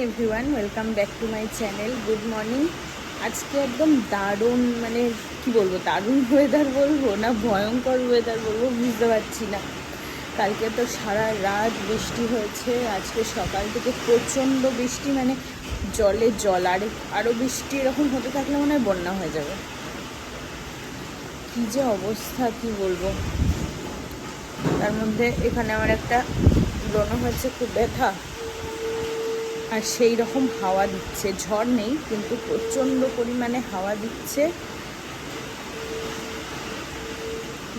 Everyone, welcome back to my channel. Good morning. আজকে একদম দারুণ, মানে কি বলবো, দারুণ ওয়েদার বলবো না ভয়ঙ্কর ওয়েদার বলবো বুঝতে পারছি না। কালকে তো সারা রাত বৃষ্টি হয়েছে, আজকে সকাল থেকে প্রচণ্ড বৃষ্টি, মানে জলে জল। আরও বৃষ্টি এরকম হতে থাকলে মনে হয় বন্যা হয়ে যাবে। কী যে অবস্থা কি বলবো। তার মধ্যে এখানে আমার একটা ব্রণ হয়েছে, খুব ব্যথা। আর সেই রকম হাওয়া দিচ্ছে, ঝড় নেই কিন্তু প্রচণ্ড পরিমাণে হাওয়া দিচ্ছে।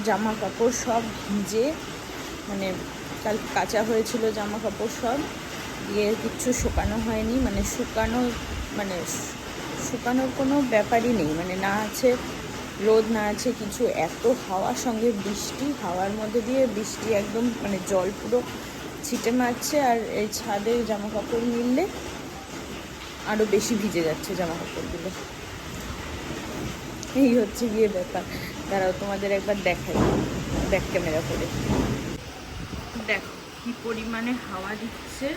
জামা কাপড় সব ভিজে, মানে কাল কাঁচা হয়েছিল জামা কাপড় সব, দিয়ে কিচ্ছু শুকানো হয়নি। শুকানোর কোনো ব্যাপারই নেই, মানে না আছে রোদ না আছে কিছু। এত হাওয়ার সঙ্গে বৃষ্টি, হাওয়ার মধ্যে দিয়ে বৃষ্টি একদম মানে জল পুরো ছিটে মারছে। আর এই ছাদে জামা কাপড় মিললে আরও বেশি ভিজে যাচ্ছে জামা কাপড়গুলো। এই হচ্ছে গিয়ে ব্যাপার। দাঁড়াও তোমাদের একবার দেখাই ব্যাক ক্যামেরা করে। দেখো কি পরিমাণে হাওয়া দিচ্ছে,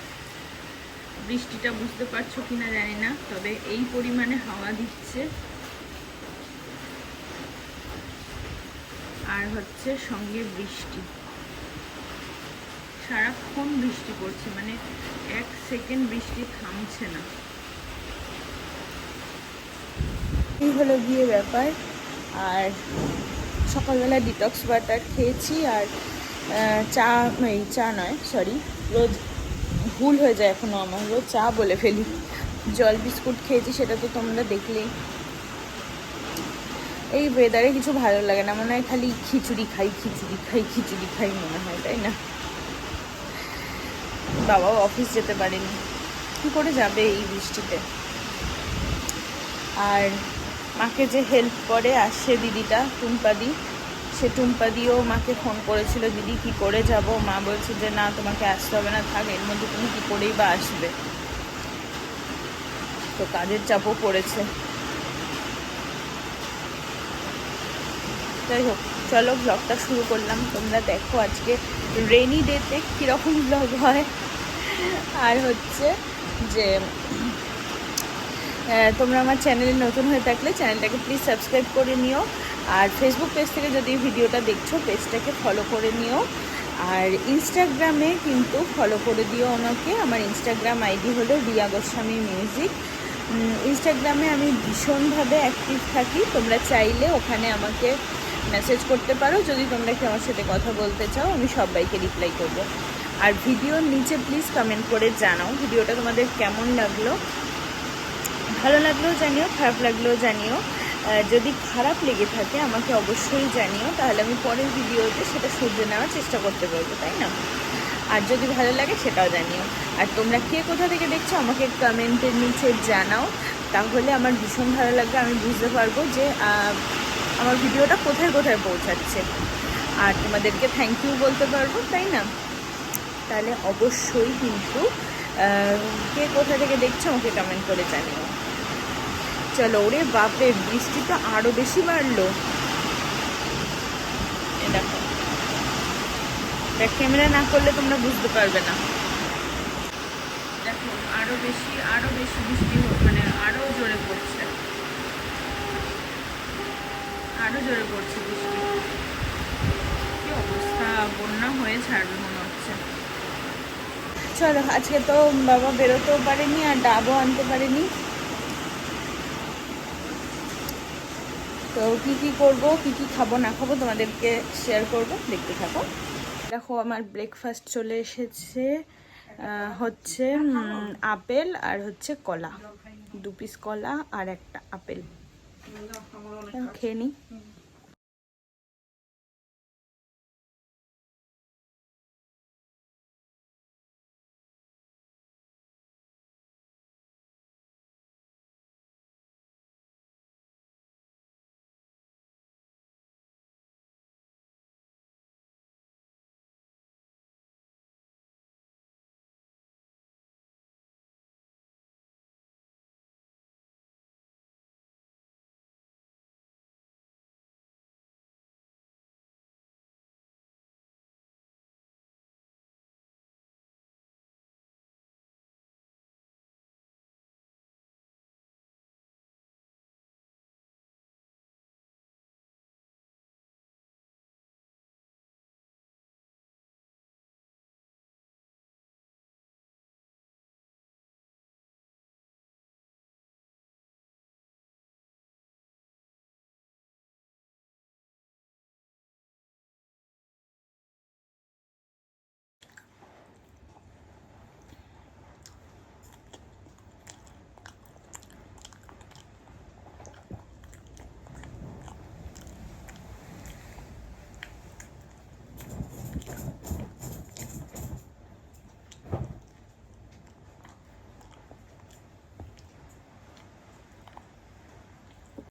বৃষ্টিটা বুঝতে পারছো কিনা জানি না, তবে এই পরিমাণে হাওয়া দিচ্ছে। আর হচ্ছে সঙ্গে বৃষ্টি, সারাক্ষণ বৃষ্টি পড়ছে, মানে এক সেকেন্ড বৃষ্টি থামছে না। এই হলো গিয়ে ব্যাপার। আর সকালবেলা ডিটক্স ওয়াটার খেয়েছি, আর চা নয়, সরি, রোজ ভুল হয়ে যায় এখনও আমার, রোজ চা বলে ফেলি। জল বিস্কুট খেয়েছি, সেটা তো তোমরা দেখলেই। এই ওয়েদারে কিছু ভালো লাগে না, মনে হয় খালি খিচুড়ি খাই মনে হয়, তাই না? বাবাও অফিস যেতে পারেনি, কী করে যাবে এই বৃষ্টিতে। আর মাকে যে হেল্প করে আসে দিদিটা, টুম্পাদি, সে টুম্পাদিও মাকে ফোন করেছিল, দিদি কি করে যাব। মা বলছে যে না, তোমাকে আসতে হবে না, থাক, এর মধ্যে তুমি কী করেই বা আসবে। তো কাজের চাপও পড়েছে। যাই হোক, চলো ব্লগটা শুরু করলাম। তোমরা দেখো আজকে রেনি ডেতে কীরকম ব্লগ হয়। আর হচ্ছে যে তোমরা আমার চ্যানেলে নতুন হয়ে থাকলে চ্যানেলটাকে প্লিজ সাবস্ক্রাইব করে নিও। আর ফেসবুক পেজ থেকে যদি ভিডিওটা দেখছো, পেজটাকে ফলো করে নিও। আর ইনস্টাগ্রামে কিন্তু ফলো করে দিও আমাকে। আমার ইনস্টাগ্রাম আইডি হলো রিয়া গোস্বামী মিউজিক। ইনস্টাগ্রামে আমি ভীষণভাবে অ্যাক্টিভ থাকি, তোমরা চাইলে ওখানে আমাকে মেসেজ করতে পারো। যদি তোমরা কি আমার সাথে কথা বলতে চাও, আমি সবাইকে রিপ্লাই করব। আর ভিডিওর নিচে প্লিজ কমেন্ট করে জানাও ভিডিওটা তোমাদের কেমন লাগলো। ভালো লাগলেও জানিও, খারাপ লাগলেও জানিও। যদি খারাপ লেগে থাকে আমাকে অবশ্যই জানিও, তাহলে আমি পরের ভিডিওতে সেটা শুধরে নেওয়ার চেষ্টা করতে পারবো, তাই না? আর যদি ভালো লাগে সেটাও জানিও। আর তোমরা কে কোথা থেকে দেখছো আমাকে কমেন্টের নিচে জানাও, তাহলে আমার ভীষণ ভালো লাগবে। আমি বুঝতে পারবো যে আমার ভিডিওটা কোথায় কোথায় পৌঁছাচ্ছে, আর তোমাদেরকে থ্যাংক ইউ বলতে পারবো, তাই না? তাহলে অবশ্যই কিন্তু কে কোথা থেকে দেখছো আমাকে কমেন্ট করে জানিও। চলো, ওরে বাপরে, বৃষ্টিটা আরো বেশি বাড়লো। এ দেখো, ব্যাক ক্যামেরা না করলে তোমরা বুঝতে পারবে না। দেখো আরো বেশি বৃষ্টি, মানে আরো জোরে পড়ছে বৃষ্টি। কি অবস্থা, বন্যা হয়ে ছাড়বে মনে হচ্ছে। চলো, আজকে তো বাবা বেরোতেও পারেনি আর ডাবও আনতে পারেনি, তো কী করবো, কী খাবো না খাবো তোমাদেরকে শেয়ার করবো, দেখতে থাকো। দেখো আমার ব্রেকফাস্ট চলে এসেছে, হচ্ছে আপেল আর হচ্ছে কলা, 2 পিস কলা আর একটা আপেল। খেয়ে নিই।